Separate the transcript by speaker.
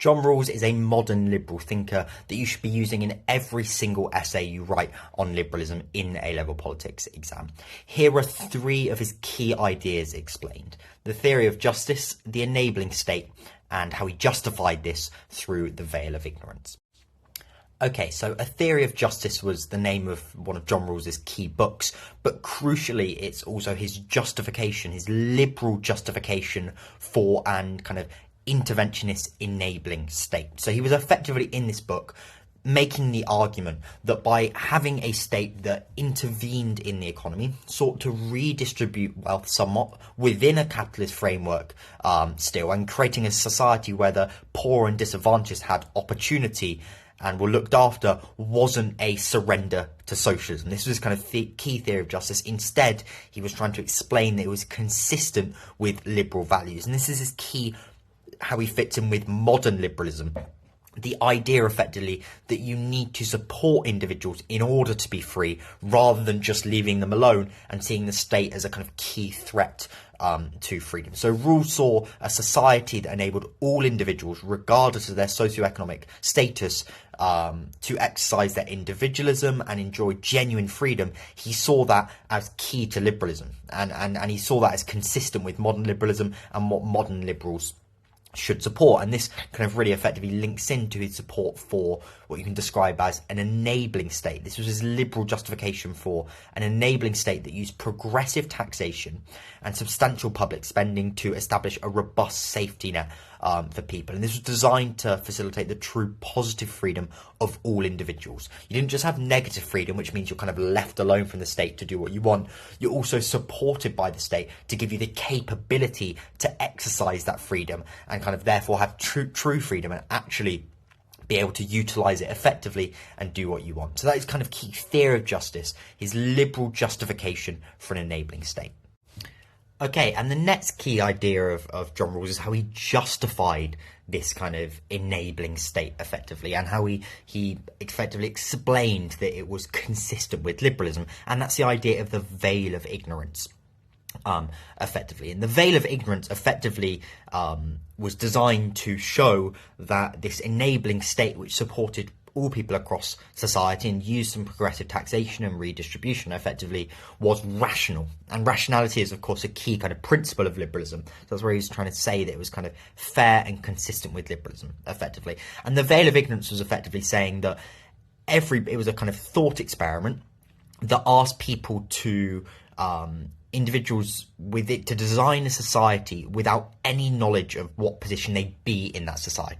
Speaker 1: John Rawls is a modern liberal thinker that you should be using in every single essay you write on liberalism in the A-level politics exam. Here are three of his key ideas explained: the theory of justice, the enabling state, and how he justified this through the veil of ignorance. Okay, so A Theory of Justice was the name of one of John Rawls' key books, but crucially it's also his justification, his liberal justification for and kind of interventionist enabling state. So he was effectively in this book making the argument that by having a state that intervened in the economy, sought to redistribute wealth somewhat within a capitalist framework still, and creating a society where the poor and disadvantaged had opportunity and were looked after, wasn't a surrender to socialism. This was kind of the key theory of justice. Instead, he was trying to explain that it was consistent with liberal values. And this is his key, how he fits in with modern liberalism. The idea, effectively, that you need to support individuals in order to be free, rather than just leaving them alone and seeing the state as a kind of key threat to freedom. So Rawls saw a society that enabled all individuals, regardless of their socioeconomic status, to exercise their individualism and enjoy genuine freedom. He saw that as key to liberalism, and he saw that as consistent with modern liberalism and what modern liberals should support. And this kind of really effectively links into his support for what you can describe as an enabling state. This was his liberal justification for an enabling state that used progressive taxation and substantial public spending to establish a robust safety net for people. And this was designed to facilitate the true positive freedom of all individuals. You didn't just have negative freedom, which means you're kind of left alone from the state to do what you want. You're also supported by the state to give you the capability to exercise that freedom and kind of therefore have true freedom and actually be able to utilise it effectively and do what you want. So that is kind of key theory of justice, his liberal justification for an enabling state. Okay, and the next key idea of John Rawls is how he justified this kind of enabling state effectively, and how he effectively explained that it was consistent with liberalism, and that's the idea of the veil of ignorance. Effectively, and the veil of ignorance effectively was designed to show that this enabling state, which supported all people across society and used some progressive taxation and redistribution, effectively was rational. And rationality is, of course, a key kind of principle of liberalism. So that's where he's trying to say that it was kind of fair and consistent with liberalism, effectively. And the veil of ignorance was effectively saying that it was a kind of thought experiment that asked people to individuals with it to design a society without any knowledge of what position they'd be in that society.